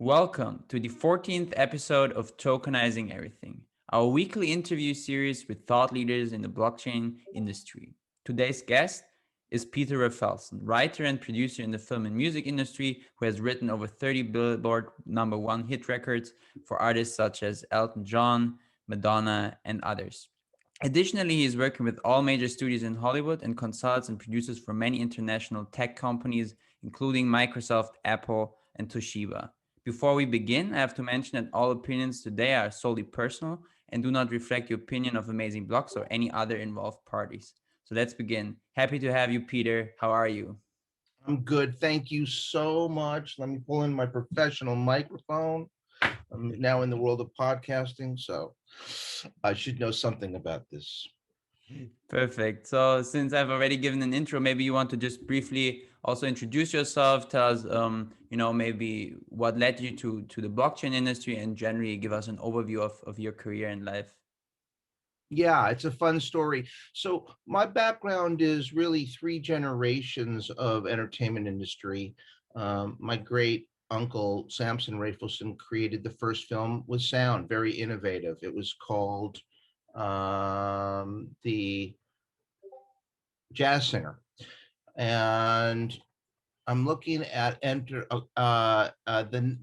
Welcome to the 14th episode of Tokenizing Everything, our weekly interview series with thought leaders in the blockchain industry. Today's guest is Peter Rafelson, writer and producer in the film and music industry who has written over 30 Billboard #1 hit records for artists such as Elton John, Madonna, and others. Additionally, he is working with all major studios in Hollywood and consults and produces for many international tech companies, including Microsoft, Apple, and Toshiba. Before we begin, I have to mention that all opinions today are solely personal and do not reflect the opinion of Amazing Blocks or any other involved parties. So let's begin. Happy to have you, Peter. How are you? I'm good. Thank you so much. Let me pull in my professional microphone. I'm now in the world of podcasting, so I should know something about this. Perfect. So, since I've already given an intro, maybe you want to just briefly also introduce yourself, tell us, maybe what led you to the blockchain industry, and generally give us an overview of your career and life. Yeah, it's a fun story. So my background is really three generations of entertainment industry. My great uncle, Samson Rafelson, created the first film with sound, very innovative. It was called The Jazz Singer. And I'm looking at the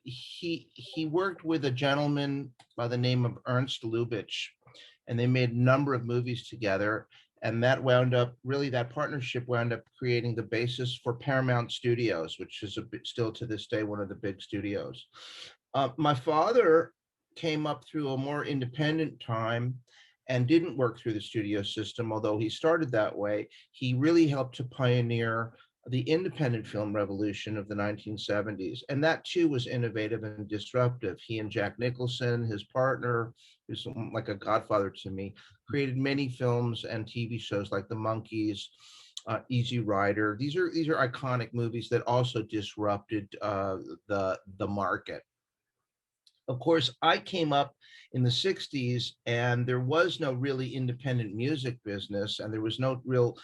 he worked with a gentleman by the name of Ernst Lubitsch, and they made a number of movies together. And that partnership wound up creating the basis for Paramount Studios, which is still to this day one of the big studios. My father came up through a more independent time and didn't work through the studio system, although he started that way. He really helped to pioneer the independent film revolution of the 1970s. And that too was innovative and disruptive. He and Jack Nicholson, his partner, who's like a godfather to me, created many films and TV shows like The Monkees, Easy Rider. These are iconic movies that also disrupted the market. Of course, I came up in the 60s and there was no really independent music business and there was no real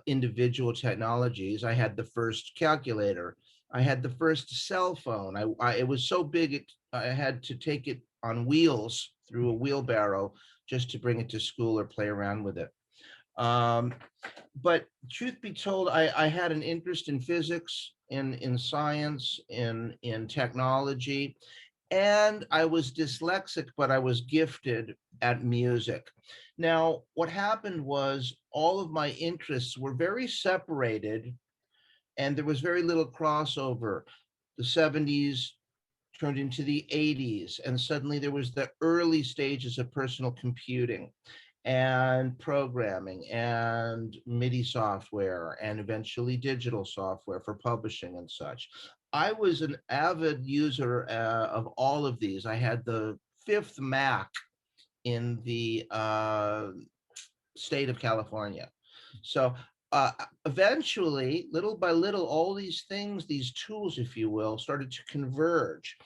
individual technologies. I had the first calculator. I had the first cell phone. It was so big, I had to take it on wheels through a wheelbarrow just to bring it to school or play around with it. Um, but truth be told, I had an interest in physics, in science, in technology, and I was dyslexic, but I was gifted at music. Now, what happened was all of my interests were very separated and there was very little crossover. The 70s turned into the 80s, and suddenly there was the early stages of personal computing and programming and MIDI software and eventually digital software for publishing and such. I was an avid user of all of these. I had the fifth Mac in the state of California. So uh, eventually, little by little, all these things, these tools, if you will, started to converge.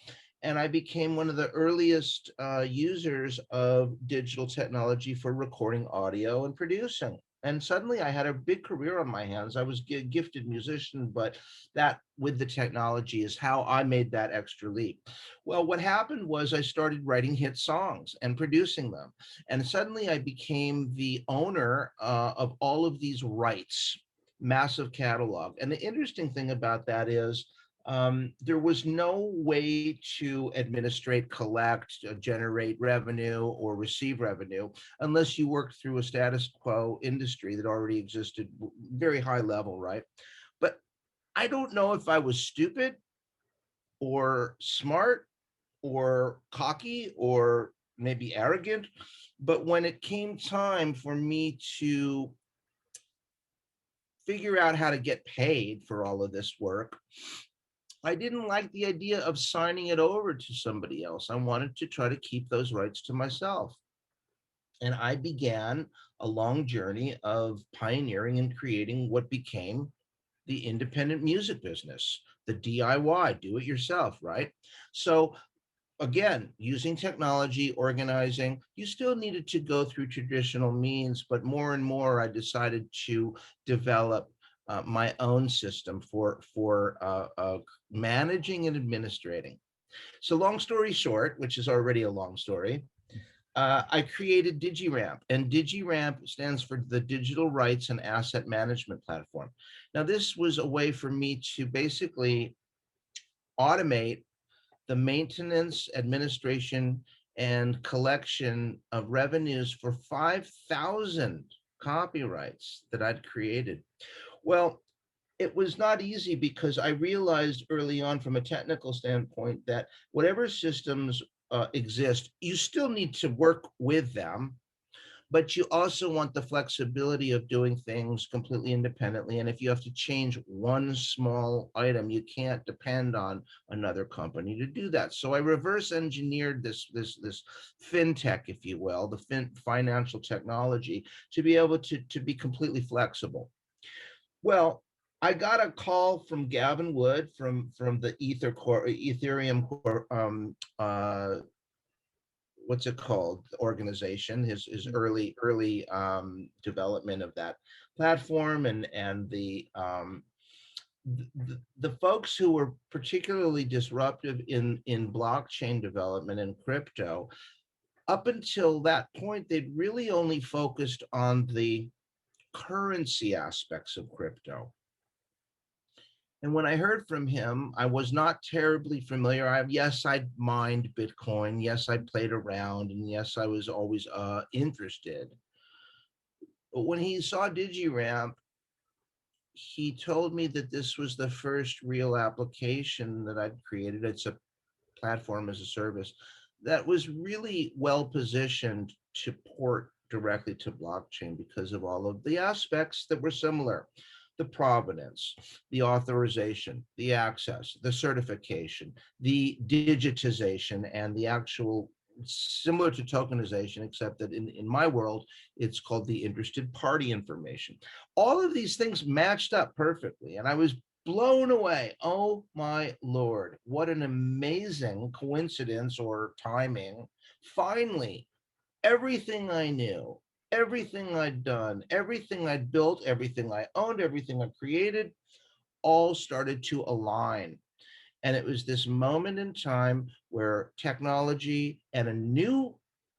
And I became one of the earliest users of digital technology for recording audio and producing. And suddenly I had a big career on my hands. I was a gifted musician, but that with the technology is how I made that extra leap. Well, what happened was I started writing hit songs and producing them. And suddenly I became the owner of all of these rights, massive catalog. And the interesting thing about that is there was no way to administrate, collect, generate revenue or receive revenue unless you worked through a status quo industry that already existed, very high level, right? But I don't know if I was stupid or smart or cocky or maybe arrogant, but when it came time for me to figure out how to get paid for all of this work, I didn't like the idea of signing it over to somebody else. I wanted to try to keep those rights to myself. And I began a long journey of pioneering and creating what became the independent music business, the DIY, do it yourself, right? So again, using technology, organizing, you still needed to go through traditional means, but more and more I decided to develop my own system for managing and administrating. So long story short, which is already a long story, I created DigiRamp, and DigiRamp stands for the Digital Rights and Asset Management Platform. Now, this was a way for me to basically automate the maintenance, administration, and collection of revenues for 5,000 copyrights that I'd created. Well, it was not easy because I realized early on from a technical standpoint that whatever systems exist, you still need to work with them, but you also want the flexibility of doing things completely independently. And if you have to change one small item, you can't depend on another company to do that. So I reverse engineered this fintech, if you will, the financial technology, to be able to be completely flexible. Well, I got a call from Gavin Wood from the Ethereum what's it called, organization, his early development of that platform, and the folks who were particularly disruptive in blockchain development and crypto. Up until that point, they'd really only focused on the currency aspects of crypto. And when I heard from him, I was not terribly familiar. Yes, I'd mined Bitcoin. Yes, I played around. And yes, I was always interested. But when he saw DigiRamp, he told me that this was the first real application that I'd created. It's a platform as a service that was really well positioned to port directly to blockchain because of all of the aspects that were similar: the provenance, the authorization, the access, the certification, the digitization, and the actual, similar to tokenization, except that in my world, it's called the interested party information. All of these things matched up perfectly. And I was blown away. Oh my Lord, what an amazing coincidence or timing. Finally, everything I knew, everything I'd done, everything I'd built, everything I owned, everything I created, all started to align. And it was this moment in time where technology and a new,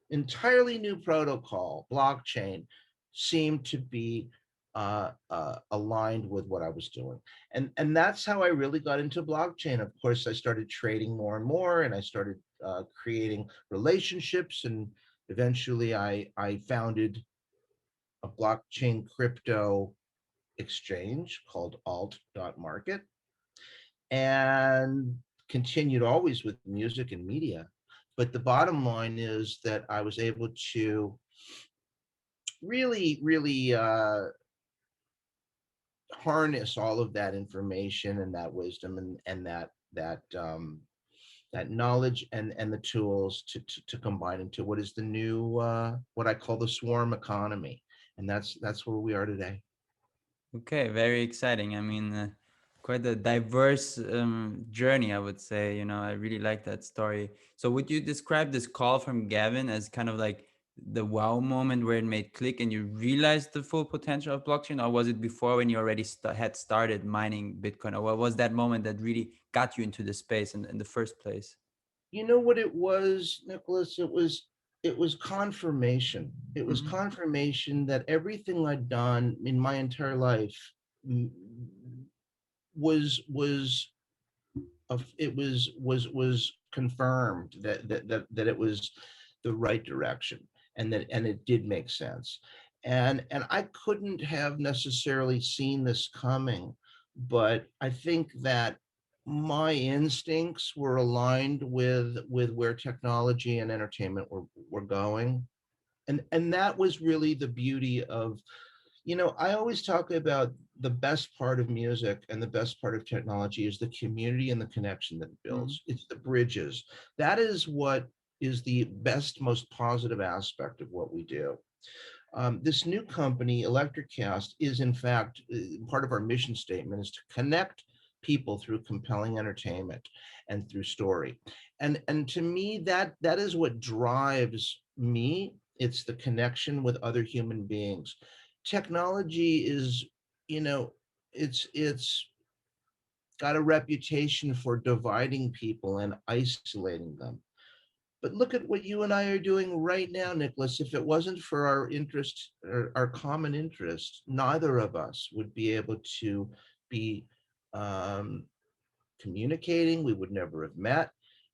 entirely new protocol, blockchain, seemed to be aligned with what I was doing. And that's how I really got into blockchain. Of course, I started trading more and more, and I started creating relationships. And eventually I founded a blockchain crypto exchange called alt.market, and continued always with music and media. But the bottom line is that I was able to really harness all of that information and that wisdom, and that knowledge and the tools to combine into what is the new what I call the swarm economy. And that's where we are today. Okay, very exciting. I mean, quite a diverse journey, I would say. I really like that story. So, would you describe this call from Gavin as kind of like the wow moment where it made click and you realized the full potential of blockchain, or was it before when you already had started mining Bitcoin, or what was that moment that really got you into the space in the first place? You know what it was, Nicholas? It was confirmation. It was Hmm. confirmation that everything I'd done in my entire life mm, was it was confirmed that it was the right direction, and it did make sense. And I couldn't have necessarily seen this coming, but I think that my instincts were aligned with where technology and entertainment were going. And that was really the beauty of, I always talk about the best part of music and the best part of technology is the community and the connection that it Hmm. builds. It's the bridges. That is what is the best, most positive aspect of what we do. This new company, Electric Cast, is in fact part of our mission statement is to connect people through compelling entertainment and through story. And to me, that is what drives me. It's the connection with other human beings. Technology is, you know, it's got a reputation for dividing people and isolating them. But look at what you and I are doing right now, Nicholas. If it wasn't for our interest, or our common interest, neither of us would be able to be um, communicating. We would never have met.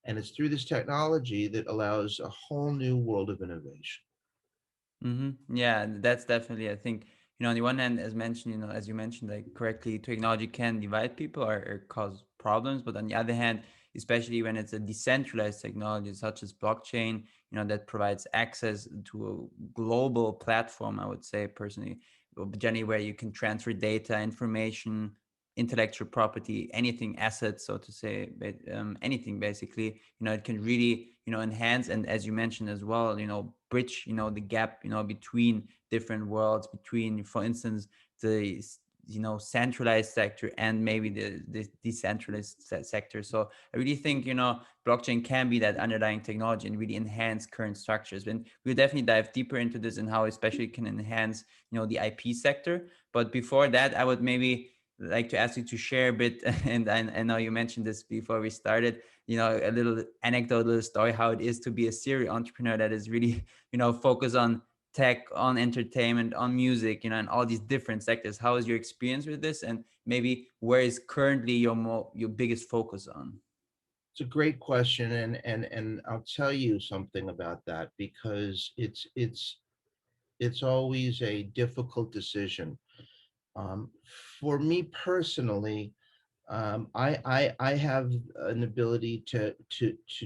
And it's through this technology that allows a whole new world of innovation. Yeah, that's definitely, I think, on the one hand, as mentioned, as you mentioned, like correctly, technology can divide people or cause problems. But on the other hand, especially when it's a decentralized technology such as blockchain, that provides access to a global platform, I would say personally, generally where you can transfer data, information, intellectual property, anything, assets, so to say, but anything basically, it can really, enhance, and as you mentioned as well, bridge, the gap, between different worlds, between, for instance, the centralized sector and maybe the decentralized sector. So I really think, blockchain can be that underlying technology and really enhance current structures. And we'll definitely dive deeper into this and how especially it can enhance, the IP sector. But before that, I would maybe like to ask you to share a bit, and I know you mentioned this before we started, a little anecdote, a little story, how it is to be a serial entrepreneur that is really, focused on tech, on entertainment, on music, and all these different sectors. How is your experience with this? And maybe where is currently your biggest focus on? It's a great question, and I'll tell you something about that, because it's always a difficult decision. Um, for me personally, I have an ability to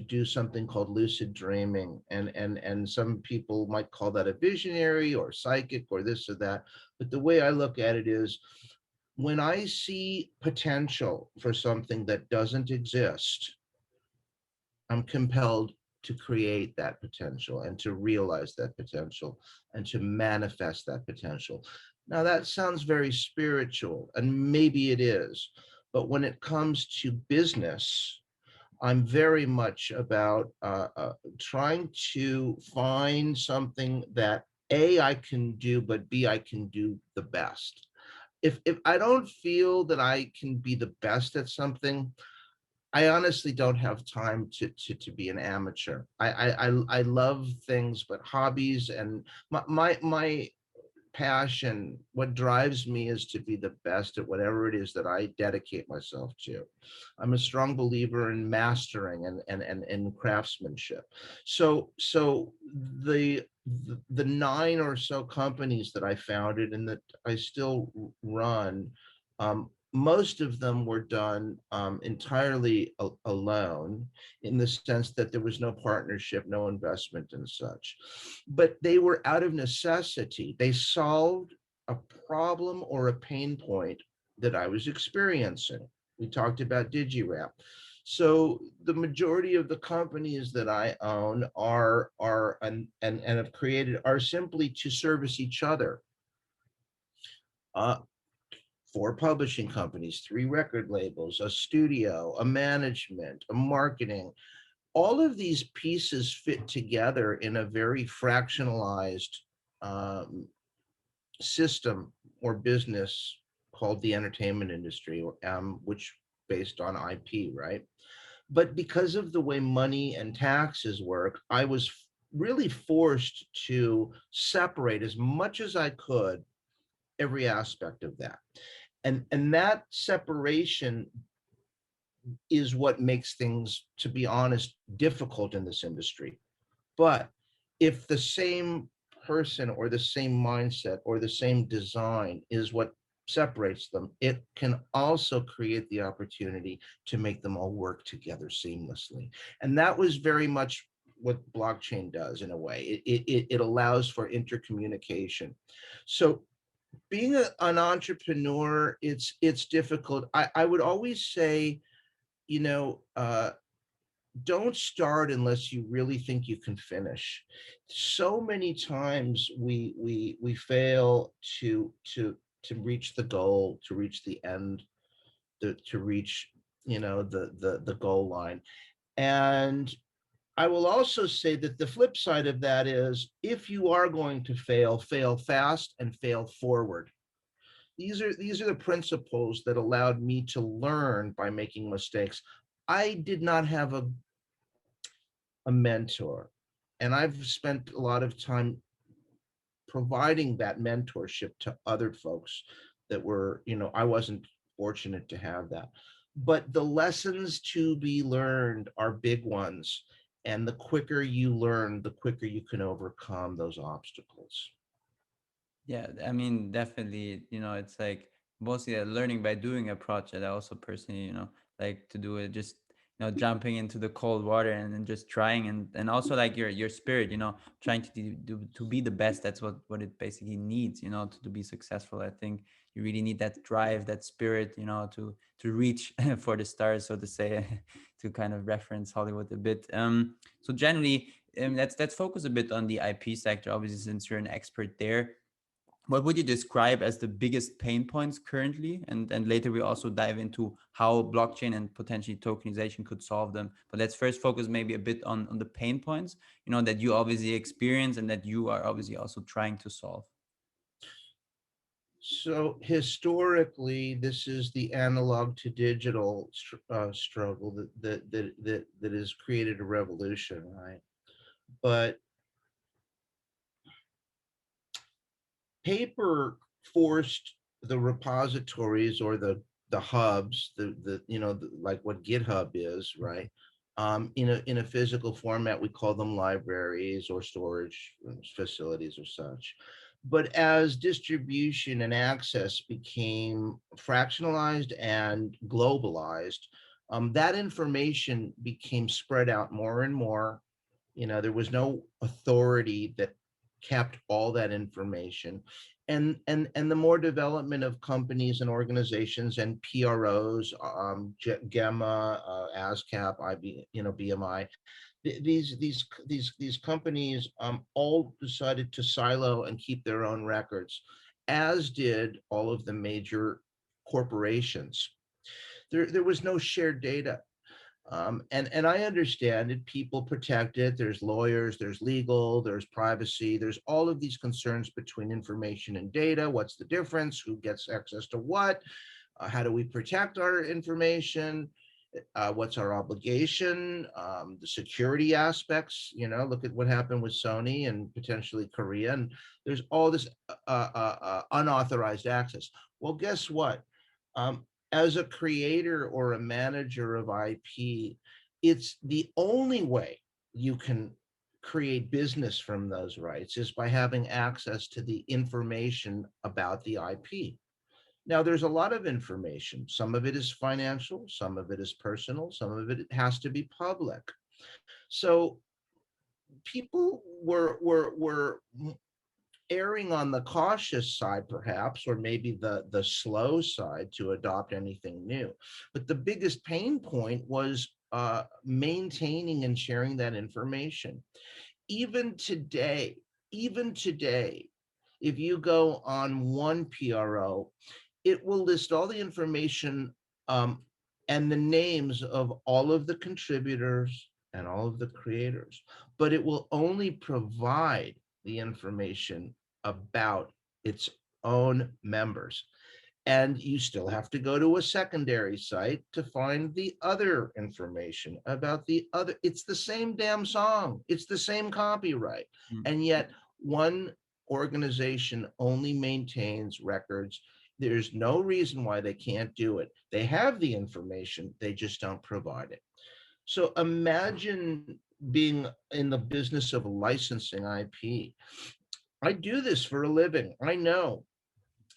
do something called lucid dreaming, and some people might call that a visionary or psychic or this or that. But the way I look at it is, when I see potential for something that doesn't exist, I'm compelled to create that potential and to realize that potential and to manifest that potential. Now, that sounds very spiritual, and maybe it is. But when it comes to business, I'm very much about trying to find something that A, I can do, but B, I can do the best. If I don't feel that I can be the best at something, I honestly don't have time to be an amateur. I love things, but hobbies and my passion, what drives me is to be the best at whatever it is that I dedicate myself to. I'm a strong believer in mastering and craftsmanship. So the nine or so companies that I founded and that I still run, most of them were done entirely alone, in the sense that there was no partnership, no investment and such. But they were out of necessity. They solved a problem or a pain point that I was experiencing. We talked about DigiWrap. So the majority of the companies that I own are and have created are simply to service each other. Uh, Four publishing companies, three record labels, a studio, a management, a marketing. All of these pieces fit together in a very fractionalized um, system or business called the entertainment industry, which based on IP, right? But because of the way money and taxes work, I was really forced to separate as much as I could every aspect of that. And that separation is what makes things, to be honest, difficult in this industry. But if the same person or the same mindset or the same design is what separates them, it can also create the opportunity to make them all work together seamlessly. And that was very much what blockchain does in a way. It allows for intercommunication. So being an entrepreneur, it's difficult. I would always say, you know, don't start unless you really think you can finish. So many times we fail to reach the goal, to reach the end, to reach, the goal line. And I will also say that the flip side of that is, if you are going to fail, fail fast and fail forward. These are the principles that allowed me to learn by making mistakes. I did not have a mentor, and I've spent a lot of time providing that mentorship to other folks that were, I wasn't fortunate to have that. But the lessons to be learned are big ones. And the quicker you learn, the quicker you can overcome those obstacles. Yeah, I mean, definitely, it's like mostly learning by doing a project. I also personally, like to do it just, jumping into the cold water and then just trying, and also like your spirit, trying to to be the best. That's what it basically needs, to be successful. I think you really need that drive, that spirit, to reach for the stars, so to say, to kind of reference Hollywood a bit. So generally, let's focus a bit on the IP sector, obviously, since you're an expert there. What would you describe as the biggest pain points currently? And later we also dive into how blockchain and potentially tokenization could solve them. But let's first focus maybe a bit on the pain points, that you obviously experience and that you are obviously also trying to solve. So historically, this is the analog to digital struggle that has created a revolution, right? But paper forced the repositories or the hubs, like what GitHub is, right? In a physical format, we call them libraries or storage facilities or such. But as distribution and access became fractionalized and globalized, that information became spread out more and more. There was no authority that kept all that information. And the more development of companies and organizations and PROs, Gemma, ASCAP, IB, BMI, these companies all decided to silo and keep their own records, as did all of the major corporations. There was no shared data. And I understand it. People protect it. There's lawyers, there's legal, there's privacy, there's all of these concerns between information and data. What's the difference? Who gets access to what? How do we protect our information? What's our obligation? The security aspects. Look at what happened with Sony and potentially Korea. And there's all this unauthorized access. Well, guess what? As a creator or a manager of IP, it's the only way you can create business from those rights is by having access to the information about the IP. Now, there's a lot of information. Some of it is financial, some of it is personal, some of it has to be public. So people were erring on the cautious side, perhaps, or maybe the slow side to adopt anything new. But the biggest pain point was maintaining and sharing that information. Even today, even today, if you go on one PRO, it will list all the information and the names of all of the contributors and all of the creators, but it will only provide the information about its own members. And you still have to go to a secondary site to find the other information about the other. It's the same damn song. It's the same copyright. Mm. And yet one organization only maintains records. There's no reason why they can't do it. They have the information, they just don't provide it. So imagine being in the business of licensing IP. I do this for a living. I know.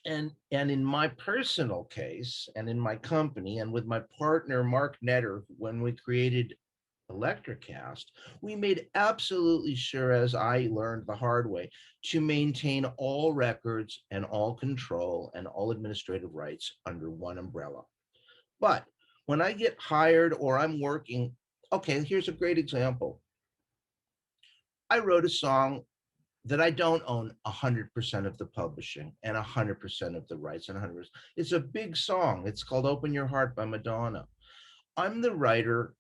And in my personal case and in my company and with my partner Mark Netter, when we created Electricast, we made absolutely sure, as I learned the hard way, to maintain all records and all control and all administrative rights under one umbrella. But when I get hired or I'm working, okay, here's a great example. I wrote a song that I don't own 100% of the publishing and 100% of the rights and 100%. It's a big song. It's called Open Your Heart by Madonna. I'm the writer.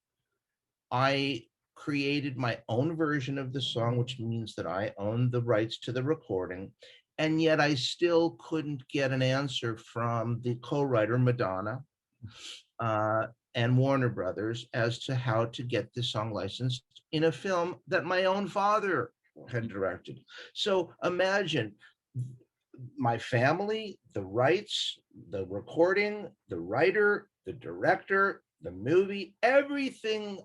I created my own version of the song, which means that I own the rights to the recording. And yet I still couldn't get an answer from the co-writer Madonna uh, and Warner Brothers as to how to get this song licensed in a film that my own father had directed. So imagine my family, the rights, the recording, the writer, the director, the movie, everything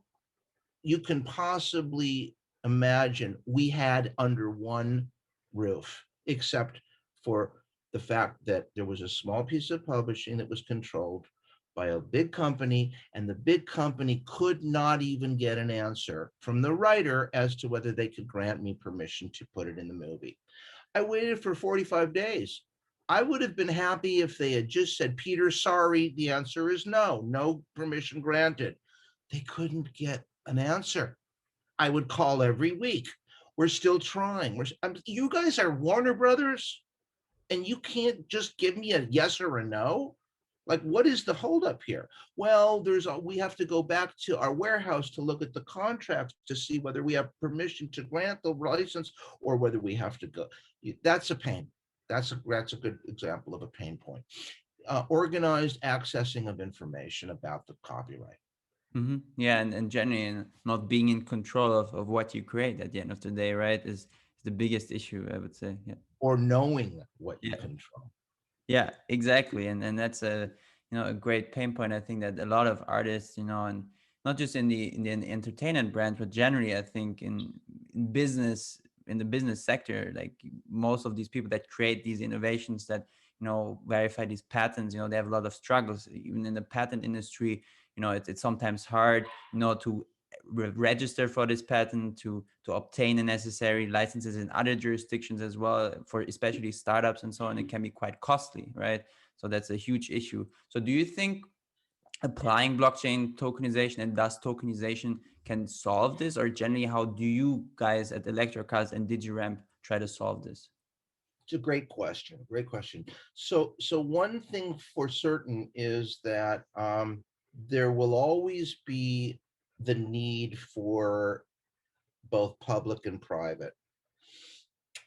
you can possibly imagine we had under one roof, except for the fact that there was a small piece of publishing that was controlled by a big company, and the big company could not even get an answer from the writer as to whether they could grant me permission to put it in the movie. I waited for 45 days. I would have been happy if they had just said, Peter, sorry, the answer is no, no permission granted. They couldn't get an answer. I would call every week. We're still trying. You guys are Warner Brothers, and you can't just give me a yes or a no. Like, what is the holdup here? Well, we have to go back to our warehouse to look at the contracts to see whether we have permission to grant the license or whether we have to go. That's a pain. That's a good example of a pain point. Organized accessing of information about the copyright. Yeah, and generally not being in control of what you create at the end of the day, right, is the biggest issue, I would say. Yeah. Or knowing what you Yeah. control. Yeah, exactly. And that's a, a great pain point. I think that a lot of artists, and not just in the entertainment brand, but generally I think in business, in the business sector, like most of these people that create these innovations that, verify these patents, they have a lot of struggles. Even in the patent industry, it's sometimes hard, to register for this patent, to obtain the necessary licenses in other jurisdictions as well, for especially startups and so on. It can be quite costly, right? So that's a huge issue. So do you think applying blockchain tokenization and thus tokenization can solve this, or generally how do you guys at Electrocast and DigiRamp try to solve this? It's a great question. Great question. So one thing for certain is that there will always be the need for both public and private.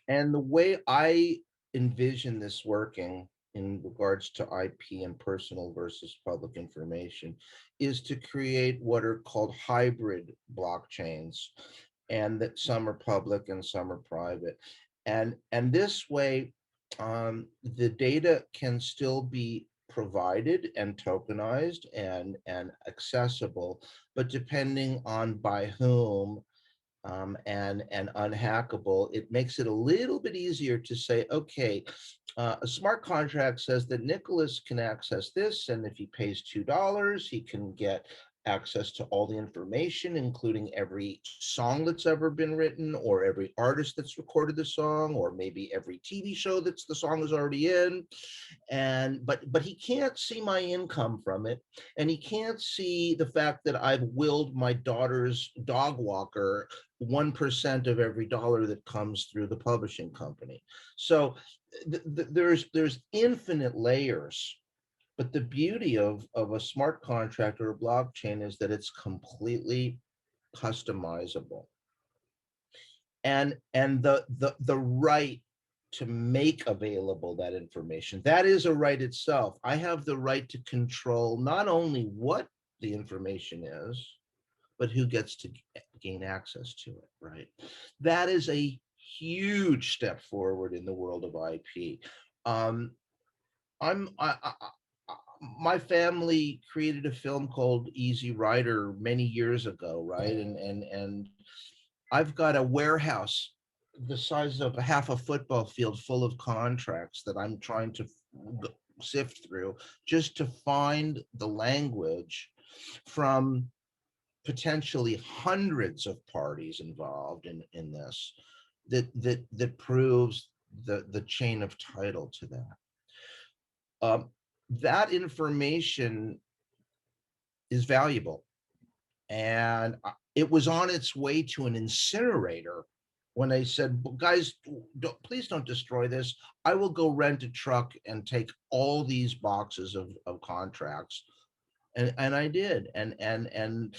And the way I envision this working in regards to IP and personal versus public information is to create what are called hybrid blockchains, and that some are public and some are private. And this way, the data can still be provided and tokenized and accessible, but depending on by whom, and unhackable, it makes it a little bit easier to say, okay, a smart contract says that Nicolas can access this, and if he pays $2, he can get access to all the information, including every song that's ever been written, or every artist that's recorded the song, or maybe every TV show that's the song is already in. And but he can't see my income from it, and he can't see the fact that I've willed my daughter's dog walker 1% of every dollar that comes through the publishing company. So there's infinite layers, but the beauty of a smart contract or a blockchain is that it's completely customizable, and the right to make available that information, that is a right itself. I have the right to control not only what the information is, but who gets to gain access to it, right? That is a huge step forward in the world of IP. Um, my family created a film called Easy Rider many years ago, right? And I've got a warehouse the size of a half a football field full of contracts that I'm trying to sift through just to find the language from potentially hundreds of parties involved in this, that proves the chain of title to that. That information is valuable, and it was on its way to an incinerator when they said, guys, please don't destroy this. I will go rent a truck and take all these boxes of contracts. And I did. And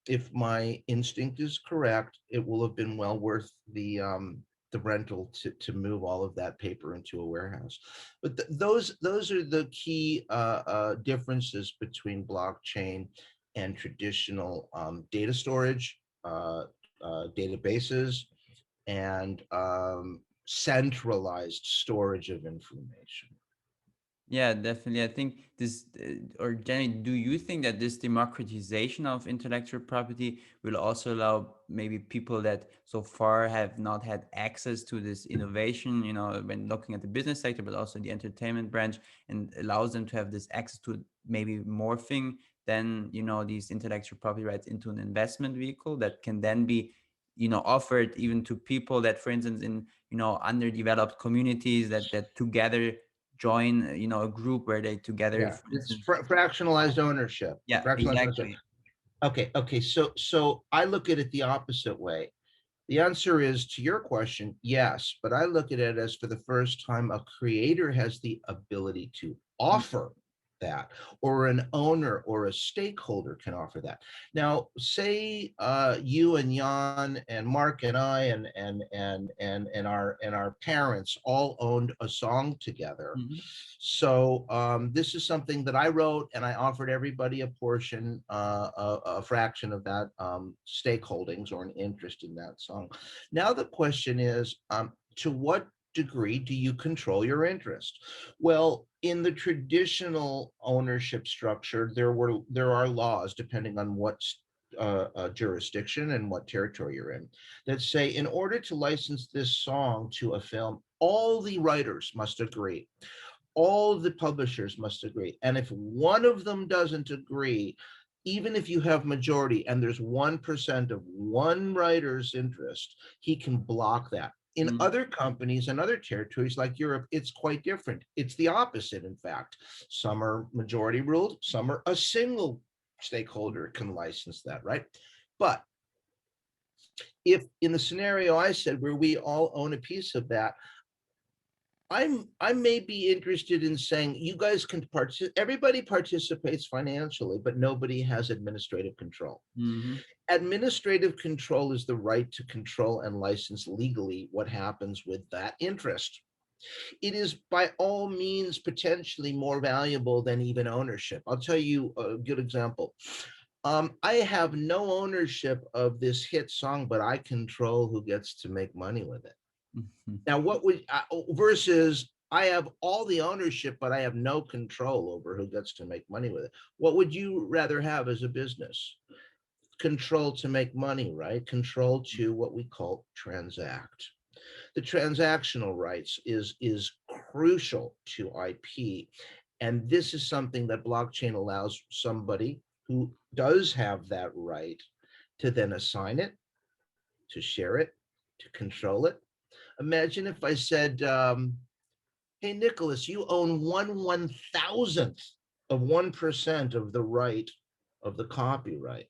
if my instinct is correct, it will have been well worth the the rental to move all of that paper into a warehouse. But those are the key differences between blockchain and traditional data storage, databases, and centralized storage of information. Yeah, definitely. I think this, or Jenny, do you think that this democratization of intellectual property will also allow maybe people that so far have not had access to this innovation, when looking at the business sector, but also the entertainment branch, and allows them to have this access to maybe morphing then, these intellectual property rights into an investment vehicle that can then be, offered even to people that, for instance, in, underdeveloped communities that together join a group where they together, Yeah, for it's instance. fractionalized ownership. Yeah, Fractionalized ownership. exactly. Okay. So I look at it the opposite way. The answer is to your question, yes, but I look at it as for the first time, a creator has the ability to offer that, or an owner or a stakeholder can offer that. Now, say you and Jan and Mark and I and our parents all owned a song together. Mhm. So this is something that I wrote, and I offered everybody a portion, a fraction of that stakeholdings or an interest in that song. Now the question is, to what degree do you control your interest? Well, in the traditional ownership structure, there are laws depending on what jurisdiction and what territory you're in that say in order to license this song to a film, all the writers must agree, all the publishers must agree. And if one of them doesn't agree, even if you have majority and there's 1% of one writer's interest, he can block that. In Mhm. other companies and other territories like Europe, it's quite different. It's the opposite, in fact. Some are majority ruled, some are a single stakeholder can license that, right? But if in the scenario I said where we all own a piece of that, I may be interested in saying you guys can participate. Everybody participates financially, but nobody has administrative control. Mhm. Administrative control is the right to control and license legally what happens with that interest. It is by all means potentially more valuable than even ownership. I'll tell you a good example. I have no ownership of this hit song, but I control who gets to make money with it. Mhm. Now, what would versus I have all the ownership, but I have no control over who gets to make money with it. What would you rather have as a business? Control to make money, right? Control to what we call transact. The transactional rights is crucial to IP. And this is something that blockchain allows somebody who does have that right to then assign it, to share it, to control it. Imagine if I said, hey, Nicholas, you own 1/1000th of 1% of the right of the copyright,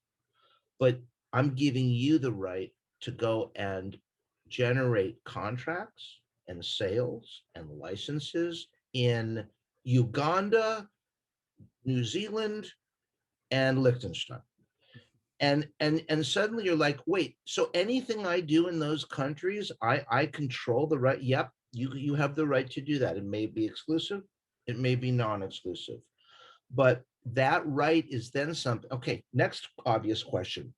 but I'm giving you the right to go and generate contracts and sales and licenses in Uganda, New Zealand, and Liechtenstein. And suddenly you're like, wait, so anything I do in those countries, I control the right. Yep, you have the right to do that. It may be exclusive, it may be non-exclusive, but that right is then something. Okay, next obvious question: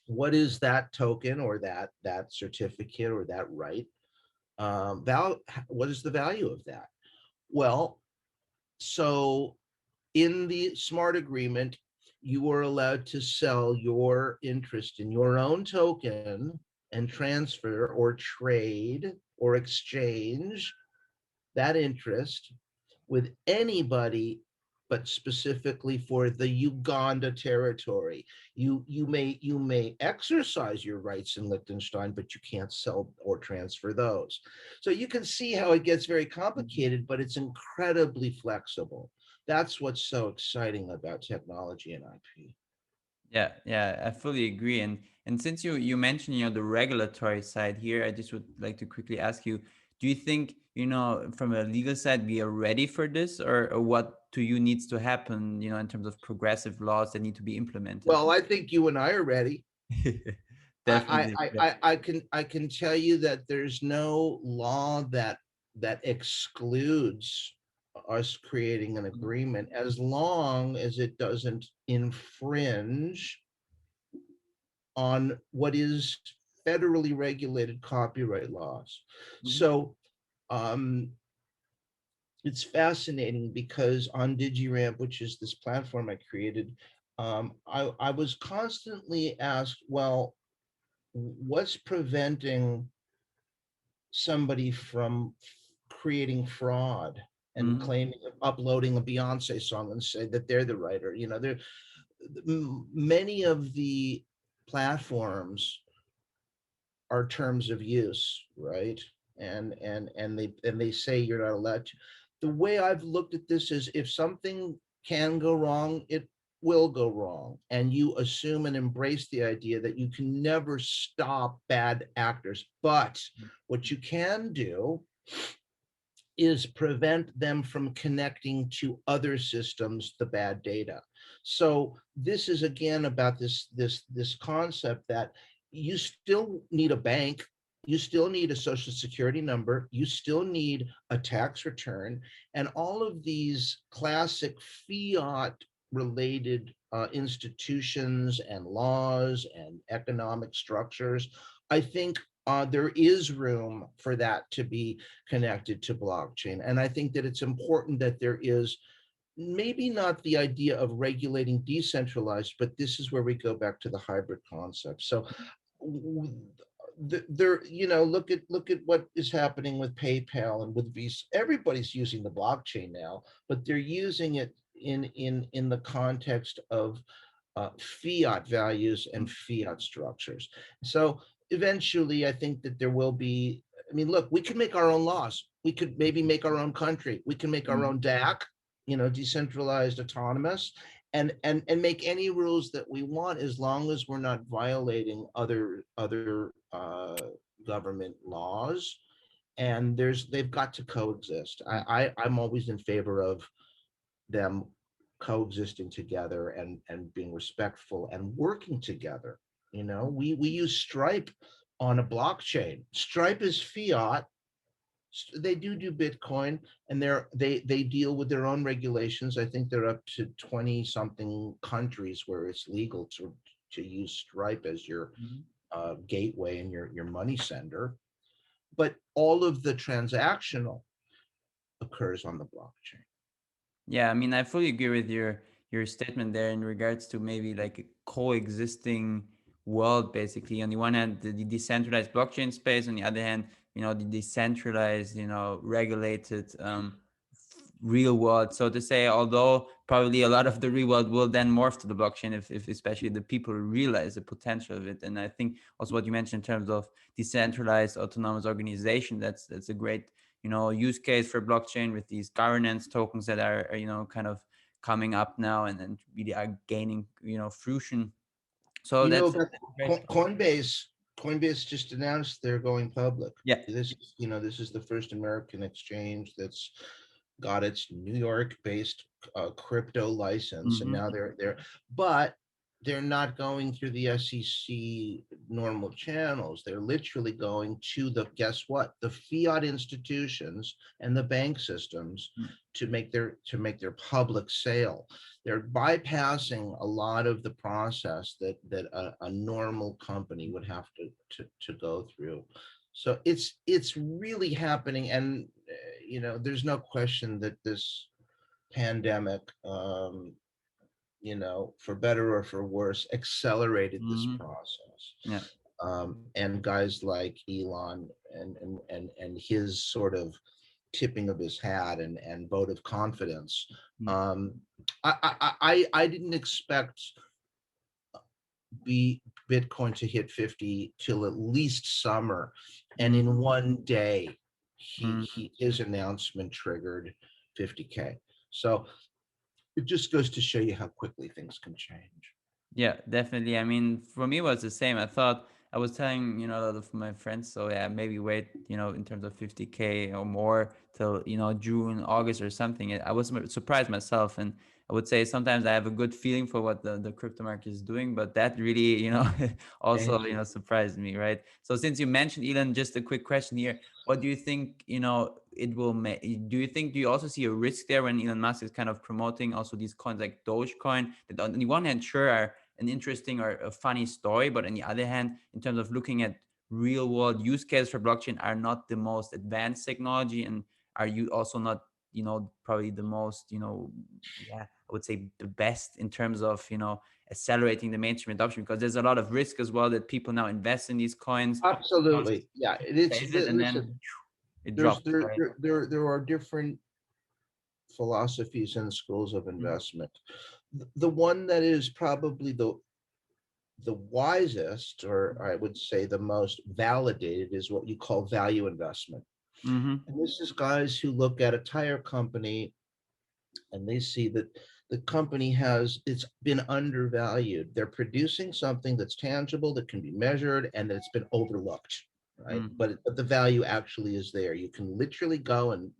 what is that token or that certificate or that right? What is the value of that? Well, so in the smart agreement, you are allowed to sell your interest in your own token and transfer or trade or exchange that interest with anybody, but specifically for the Uganda territory. You may exercise your rights in Liechtenstein, but you can't sell or transfer those. So you can see how it gets very complicated, but it's incredibly flexible. That's what's so exciting about technology and IP. Yeah, yeah, I fully agree. And since you mentioned, the regulatory side here, I just would like to quickly ask you, do you think, from a legal side, we are ready for this, or what to you needs to happen, in terms of progressive laws that need to be implemented? Well, I think you and I are ready. Definitely. I can tell you that there's no law that excludes us creating an agreement as long as it doesn't infringe on what is federally regulated copyright laws. Mhm. So um, it's fascinating because on DigiRamp, which is this platform I created, I was constantly asked, well, what's preventing somebody from creating fraud and Mhm. claiming uploading a Beyonce song and say that they're the writer? You know, there many of the platforms are terms of use, right? And they say you're not allowed to. The way I've looked at this is if something can go wrong, it will go wrong. And you assume and embrace the idea that you can never stop bad actors. But what you can do is prevent them from connecting to other systems, the bad data. So this is again about this concept that you still need a bank, you still need a social security number, you still need a tax return, and all of these classic fiat related institutions and laws and economic structures. I think there is room for that to be connected to blockchain. And I think that it's important that there is maybe not the idea of regulating decentralized, but this is where we go back to the hybrid concept. So there, look at what is happening with PayPal and with Visa. Everybody's using the blockchain now, but they're using it in the context of fiat values and fiat structures. So eventually, I think that there will be. I mean, look, we can make our own laws. We could maybe make our own country. We can make our Mhm. own DAC, decentralized, autonomous, and make any rules that we want as long as we're not violating other government laws. And they've got to coexist. I'm always in favor of them coexisting together and being respectful and working together. We use Stripe on a blockchain. Stripe is fiat. They do Bitcoin, and they deal with their own regulations. I think they're up to 20 something countries where it's legal to use Stripe as your Mhm. gateway and your money sender. But all of the transactional occurs on the blockchain. Yeah, I mean, I fully agree with your statement there in regards to maybe like a coexisting world, basically. On the one hand, the decentralized blockchain space. On the other hand, the decentralized, regulated real world, so to say. Although probably a lot of the real world will then morph to the blockchain if especially the people realize the potential of it. And I think also what you mentioned in terms of decentralized autonomous organization, that's a great use case for blockchain with these governance tokens that are kind of coming up now and really are gaining fruition. So You know that's about great. Coinbase? Coinbase just announced they're going public. Yeah. This is the first American exchange that's got its New York-based crypto license, and Hmm. now but they're not going through the SEC normal channels. They're literally going to guess what? The fiat institutions and the bank systems to make their public sale. They're bypassing a lot of the process that a normal company would have to go through. So it's really happening, and there's no question that this pandemic, for better or for worse, accelerated this Hmm. process. Yeah. And guys like Elon and his sort of tipping of his hat and vote of confidence. Mm. Um, I didn't expect be Bitcoin to hit 50 till at least summer, and in Mhm. one day, Mhm. his announcement triggered 50K. So it just goes to show you how quickly things can change. Yeah, definitely. I mean, for me, it was the same. I thought I was telling a lot of my friends, so yeah, maybe wait, in terms of 50K or more till June, August or something. I was surprised myself, and I would say sometimes I have a good feeling for what the crypto market is doing, but that really, also, Thank you. surprised me, right? So since you mentioned Elon, just a quick question here. What do you think, it will make? Do you also see a risk there when Elon Musk is kind of promoting also these coins like Dogecoin that on the one hand, sure, are an interesting or a funny story, but on the other hand, in terms of looking at real world use cases for blockchain are not the most advanced technology, and are you also not, probably the most, yeah, I would say the best in terms of, accelerating the mainstream adoption, because there's a lot of risk as well that people now invest in these coins, Absolutely. Yeah. plays it, and Listen, then it drops, right? there are different philosophies and schools of Mm, investment. The one that is probably the wisest, or I would say the most validated, is what you call value investment. mm-hmm, And this is guys who look at a tire company and they see that the company it's been undervalued. They're producing something that's tangible, that can be measured, and that it's been overlooked, right? mm-hmm, But the value actually is there. You can literally go and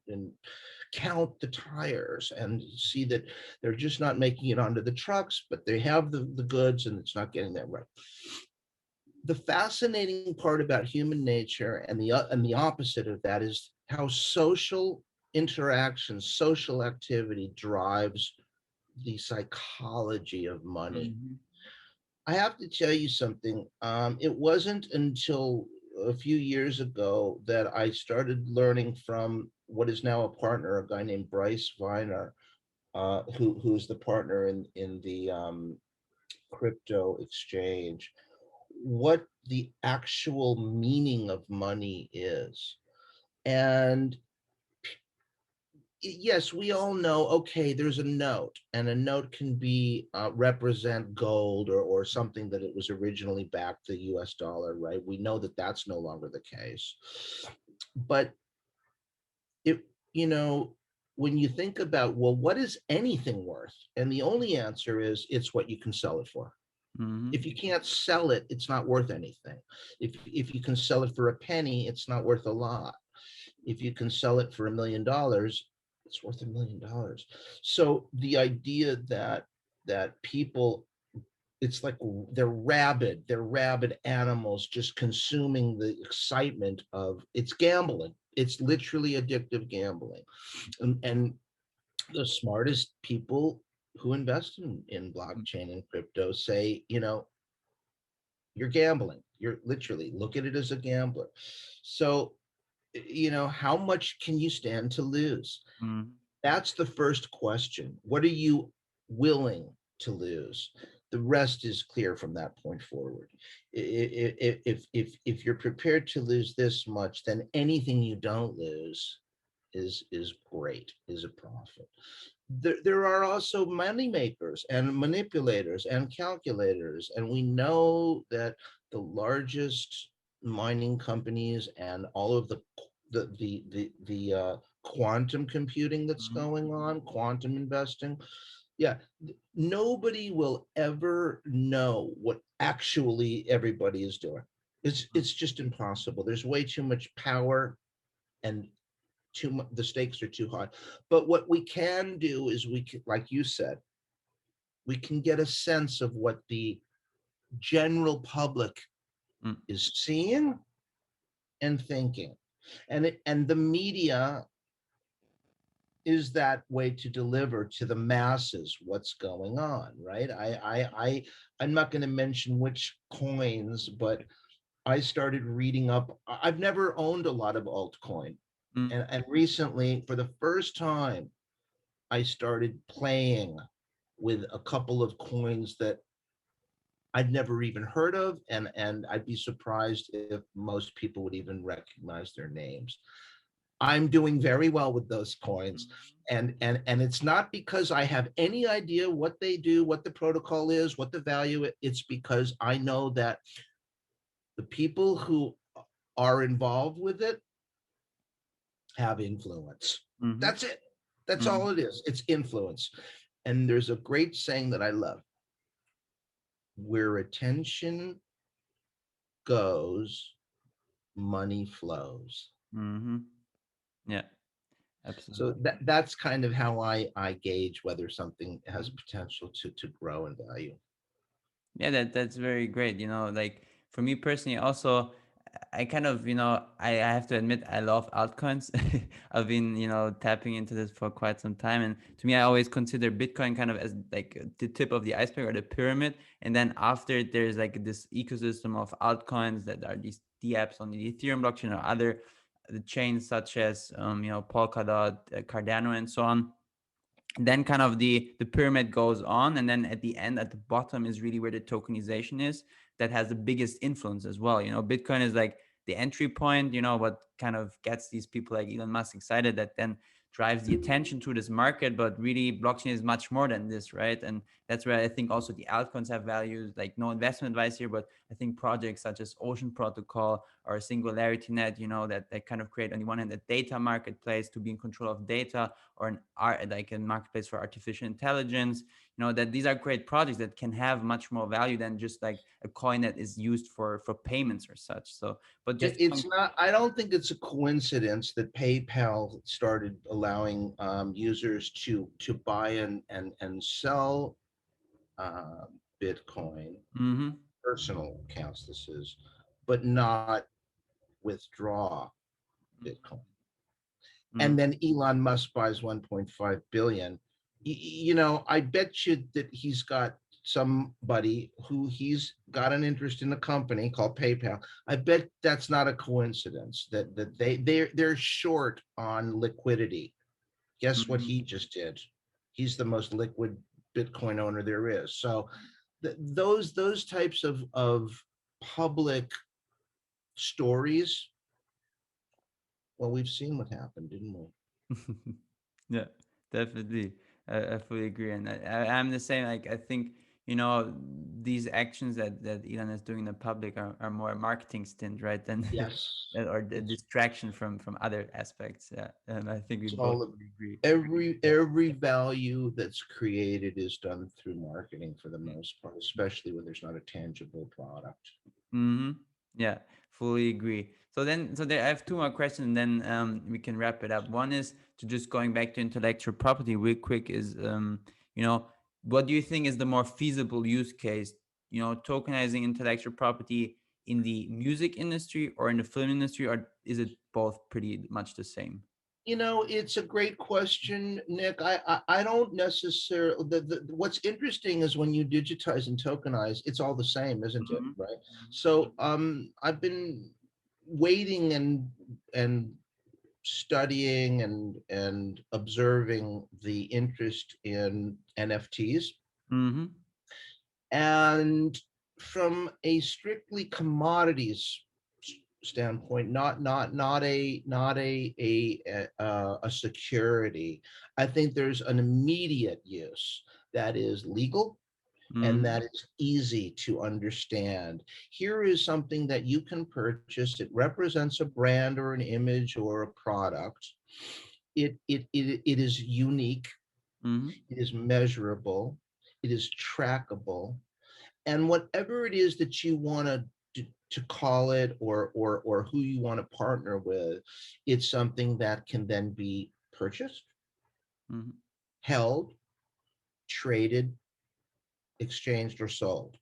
count the tires and see that they're just not making it onto the trucks, but they have the goods and it's not getting there right. The fascinating part about human nature and the opposite of that is how social interaction, social activity drives the psychology of money. mm-hmm, I have to tell you something. It wasn't until a few years ago that I started learning from what is now a partner, a guy named Bryce Viner, who's the partner in the crypto exchange, what the actual meaning of money is. And yes, we all know, okay, there's a note, and a note can be represent gold or something that it was originally backed the US dollar, right? We know that that's no longer the case. But it, you know, when you think about, well, what is anything worth? And the only answer is it's what you can sell it for. mm-hmm, If you can't sell it, it's not worth anything. If you can sell it for a penny, it's not worth a lot. If you can sell it for $1 million, it's worth $1 million. So the idea that people, it's like they're rabid animals just consuming the excitement of, it's gambling. It's literally addictive gambling. And the smartest people who invest in blockchain and crypto say, you're gambling. You're literally look at it as a gambler. So, how much can you stand to lose? mm-hmm, That's the first question. What are you willing to lose? The rest is clear from that point forward. If you're prepared to lose this much, then anything you don't lose is great, is a profit. There are also money makers and manipulators and calculators, and we know that the largest mining companies and all of the quantum computing that's mm-hmm, going on, quantum investing, yeah, nobody will ever know what actually everybody is doing. It's just impossible. There's way too much power, and too much, the stakes are too high. But what we can do is we can, like you said, we can get a sense of what the general public mm-hmm, is seeing and thinking. And the media is that way to deliver to the masses what's going on, right? I'm not going to mention which coins, but I started reading up. I've never owned a lot of altcoin. And recently, for the first time, I started playing with a couple of coins that I'd never even heard of, and I'd be surprised if most people would even recognize their names. I'm doing very well with those coins, and it's not because I have any idea what they do, what the protocol is, what the value is. It's because I know that the people who are involved with it have influence. mm-hmm, That's it. That's mm-hmm. all it is. It's influence. And there's a great saying that I love: where attention goes, money flows. Mm-hmm. Yeah. So Absolutely. that's kind of how I gauge whether something has potential to grow in value. Yeah, that's very great. Like for me personally, also, I kind of, I have to admit, I love altcoins. I've been, tapping into this for quite some time, and to me, I always consider Bitcoin kind of as like the tip of the iceberg or the pyramid, and then after it, there's like this ecosystem of altcoins that are these dApps on the Ethereum blockchain or other chains such as, Polkadot, Cardano, and so on. Then kind of the pyramid goes on, and then at the end, at the bottom, is really where the tokenization is, that has the biggest influence as well. Bitcoin is like the entry point, what kind of gets these people like Elon Musk excited, that then drives the attention to this market. But really, blockchain is much more than this, right? And that's where I think also the altcoins have values. Like, no investment advice here, but I think projects such as Ocean Protocol or Singularity Net, that kind of create, on the one hand, a data marketplace to be in control of data, or an art, like a marketplace for artificial intelligence, that these are great projects that can have much more value than just like a coin that is used for payments or such. So, but just It's not. I don't think it's a coincidence that PayPal started allowing users to buy and sell uh, Bitcoin, mm-hmm, personal accounts. This is, but not withdraw Bitcoin. mm-hmm, And then Elon Musk buys 1.5 billion. I bet you that he's got somebody who he's got an interest in a company called PayPal. I bet that's not a coincidence that they're short on liquidity. Guess what mm-hmm. he just did? He's the most liquid Bitcoin owner there is. So those types of public stories, well, we've seen what happened, didn't we? Yeah, definitely. I fully agree, and I'm the same. Like, I think, these actions that Elon is doing in the public are more a marketing stint, right? Than Yes. or the It's distraction from other aspects. Yeah, and I think we It's both all of agree. every value that's created is done through marketing for the most part, especially when there's not a tangible product. Mm-hmm. Yeah, fully agree. So there, I have two more questions, and then we can wrap it up. One is to just going back to intellectual property real quick. Is you know, what do you think is the more feasible use case? Tokenizing intellectual property in the music industry or in the film industry, or is it both pretty much the same? It's a great question, Nick. I don't necessarily what's interesting is when you digitize and tokenize, it's all the same, isn't it? Mm-hmm. Right. So I've been waiting and studying and observing the interest in NFTs. Mm-hmm. And from a strictly commodities standpoint, not a security, I think there's an immediate use that is legal and Mm-hmm. that is easy to understand. Here is something that you can purchase. It represents a brand or an image or a product. It is unique. Mm-hmm. It is measurable. It is trackable, and whatever it is that you want to call it, or who you want to partner with, it's something that can then be purchased, Mm-hmm. held, traded, exchanged, or sold.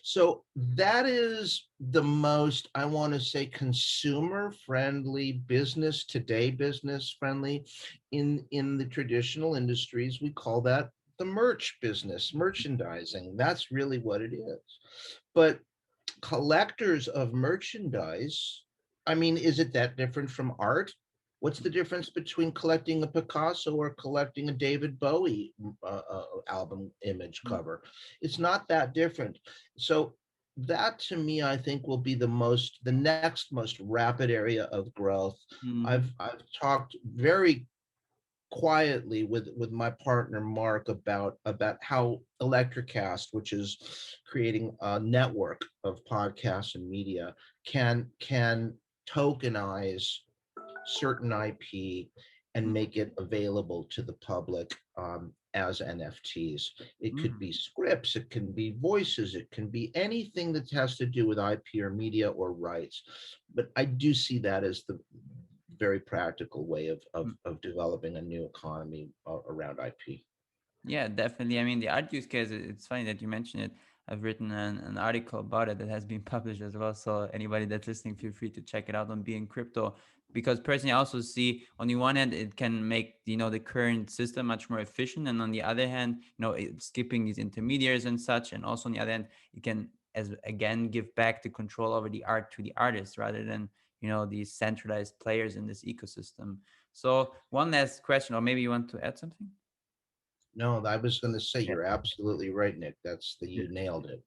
So that is the most, I want to say, consumer friendly, business today, business friendly. In the traditional industries, we call that the merch business, merchandising. That's really what it is. But collectors of merchandise, I mean, is it that different from art? What's the difference between collecting a Picasso or collecting a David Bowie album image cover? It's not that different. So that to me, I think will be the next most rapid area of growth. Mm-hmm. I've talked very quietly with my partner Mark about how Electricast, which is creating a network of podcasts and media, can tokenize certain IP and make it available to the public as NFTs. It could Mm-hmm. be scripts, it can be voices, it can be anything that has to do with IP or media or rights. But I do see that as very practical way of developing a new economy around IP. Yeah, definitely. I mean, the art use case, it's funny that you mentioned it. I've written an article about it that has been published as well. So anybody that's listening, feel free to check it out on Being Crypto. Because personally, I also see on the one hand, it can make, the current system much more efficient. And on the other hand, skipping these intermediaries and such. And also on the other hand, it can, as again, give back the control over the art to the artist rather than, these centralized players in this ecosystem. So one last question, or maybe you want to add something? No, I was going to say Yeah. you're absolutely right, Nick. You nailed it.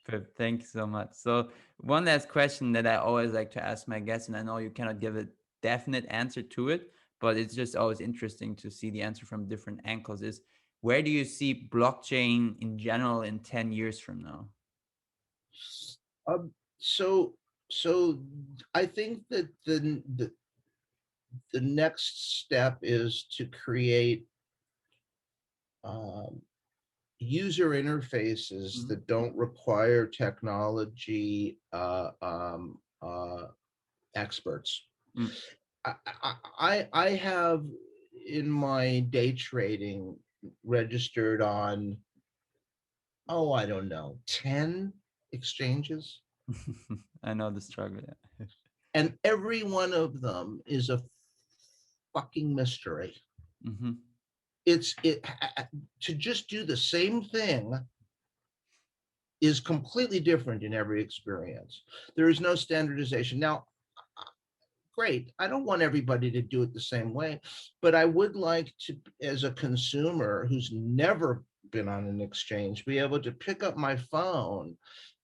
Perfect. Thank you so much. So one last question that I always like to ask my guests, and I know you cannot give a definite answer to it, but it's just always interesting to see the answer from different angles, is where do you see blockchain in general in 10 years from now? Um, so so I think that the next step is to create um, user interfaces Mhm. that don't require technology experts. Mm. I have in my day trading registered on, oh, I don't know, 10 exchanges, I know the struggle. Yeah. and every one of them is a fucking mystery. Hmm. It's it To just do the same thing is completely different in every experience. There is no standardization. Now, great. I don't want everybody to do it the same way, but I would like to, as a consumer who's never been on an exchange, be able to pick up my phone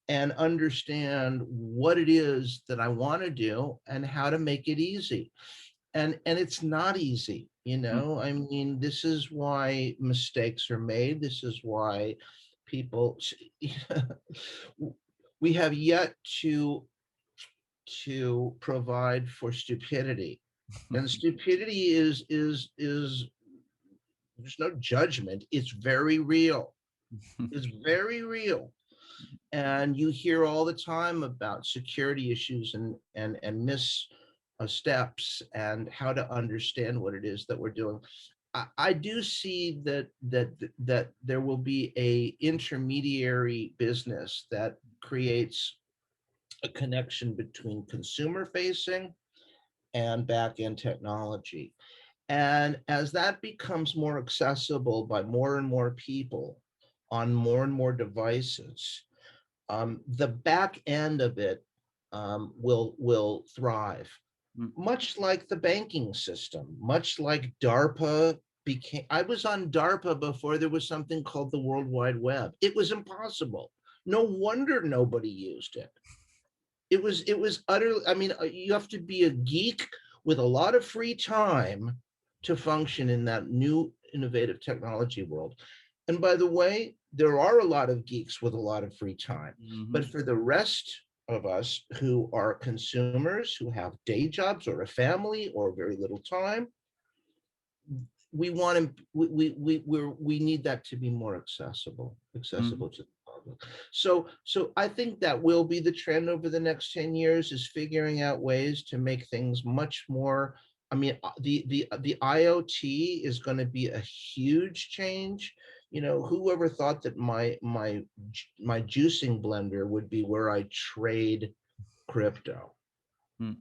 and understand what it is that I want to do and how to make it easy. And it's not easy, you Mm. know. I mean, this is why mistakes are made. This is why people we have yet to provide for stupidity. And stupidity is there's no judgment. It's very real. It's very real. And you hear all the time about security issues and missteps and how to understand what it is that we're doing. I do see that there will be a intermediary business that creates a connection between consumer facing and back end technology. And as that becomes more accessible by more and more people on more and more devices, the back end of it will thrive, Mm. much like the banking system, much like DARPA became. I was on DARPA before there was something called the World Wide Web. It was impossible. No wonder nobody used it. It was utterly. I mean, you have to be a geek with a lot of free time to function in that new innovative technology world. And by the way, there are a lot of geeks with a lot of free time. But Hmm. for the rest of us who are consumers, who have day jobs or a family or very little time, we want to we need that to be more accessible to the public. So I think that will be the trend over the next 10 years, is figuring out ways to make things much more. I mean, the IoT is going to be a huge change. You know, whoever thought that my juicing blender would be where I trade crypto? Mm.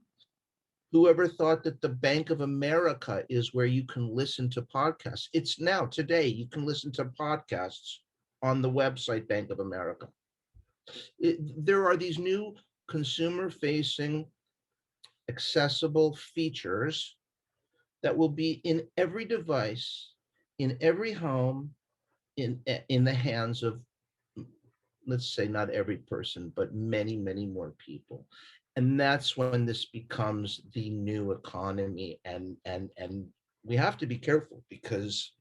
Whoever thought that the Bank of America is where you can listen to podcasts? It's now, today, you can listen to podcasts on the website Bank of America. There are these new consumer facing accessible features that will be in every device, in every home, in the hands of, let's say, not every person, but many, many more people. And that's when this becomes the new economy. And we have to be careful, because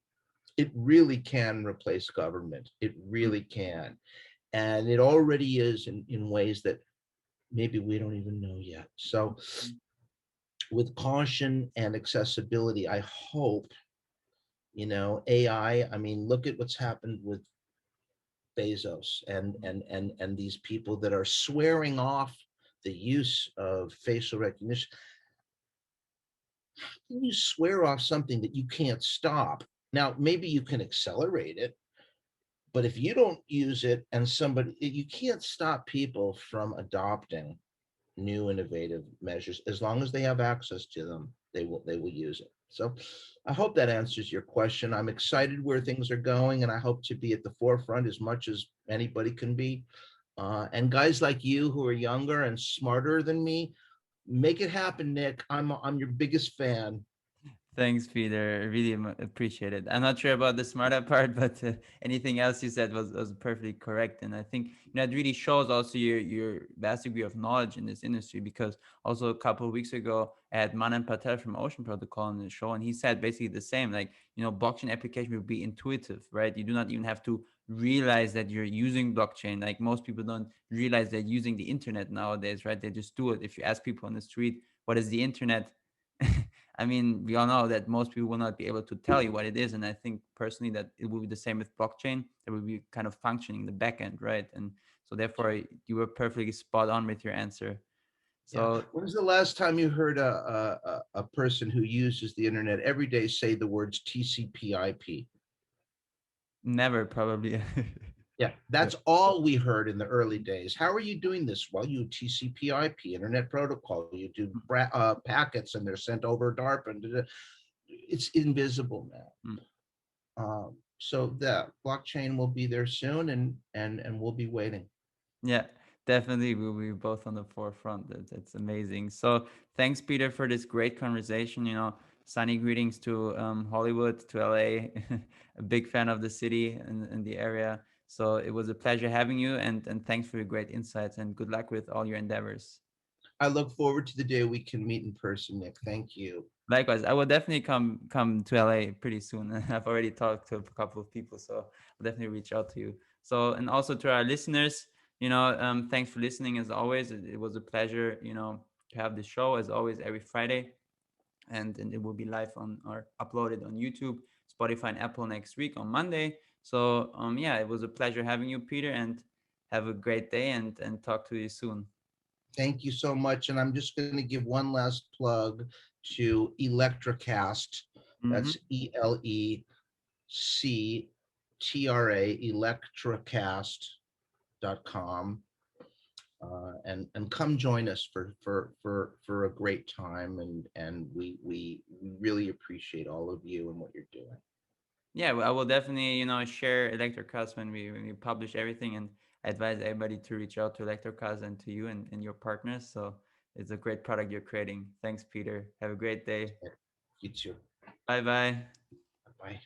it really can replace government. It Mm. really can. And it already is in ways that maybe we don't even know yet. So with caution and accessibility, I hope, AI, I mean, look at what's happened with Bezos and these people that are swearing off the use of facial recognition. Can you swear off something that you can't stop? Now, maybe you can accelerate it, but if you don't use it and somebody, you can't stop people from adopting new innovative measures. As long as they have access to them, they will use it. So I hope that answers your question. I'm excited where things are going, and I hope to be at the forefront as much as anybody can be. And guys like you who are younger and smarter than me, make it happen, Nick. I'm your biggest fan. Thanks, Peter. I really appreciate it. I'm not sure about the smarter part, but anything else you said was perfectly correct. And I think it really shows also your vast degree of knowledge in this industry. Because also a couple of weeks ago, I had Manan Patel from Ocean Protocol on the show, and he said basically the same. Like, blockchain application will be intuitive, right? You do not even have to realize that you're using blockchain. Like most people don't realize they're using the internet nowadays, right? They just do it. If you ask people on the street, what is the internet? I mean, we all know that most people will not be able to tell you what it is. And I think personally that it will be the same with blockchain. It will be kind of functioning in the back end, right? And so therefore you were perfectly spot on with your answer. Yeah. So When was the last time you heard a person who uses the internet every day say the words TCP/IP? never probably. Yeah, Yeah. that's all we heard in the early days. How are you doing this? Well, you TCP/IP, Internet Protocol. You do packets, and they're sent over DARPA. And it's invisible now. Mm. So the blockchain will be there soon, and we'll be waiting. Yeah, definitely. We'll be both on the forefront. That's amazing. So thanks, Peter, for this great conversation. Sunny greetings to Hollywood, to LA. A big fan of the city and the area. So it was a pleasure having you, and thanks for your great insights, and good luck with all your endeavors. I look forward to the day we can meet in person, Nick. Thank you. Likewise, I will definitely come to LA pretty soon. I've already talked to a couple of people, so I'll definitely reach out to you. So, and also to our listeners, thanks for listening as always. It was a pleasure, to have this show as always every Friday, and it will be live on or uploaded on YouTube, Spotify, and Apple next week on Monday. So, yeah, it was a pleasure having you, Peter, and have a great day, and talk to you soon. Thank you so much. And I'm just going to give one last plug to Electrocast. Mm-hmm. That's ELECTRA, electrocast.com. And come join us for a great time, and we really appreciate all of you and what you're doing. Yeah, well, I will definitely, share Electrocast when we publish everything, and I advise everybody to reach out to Electrocast and to you and your partners. So it's a great product you're creating. Thanks, Peter. Have a great day. You too. Bye bye. Bye.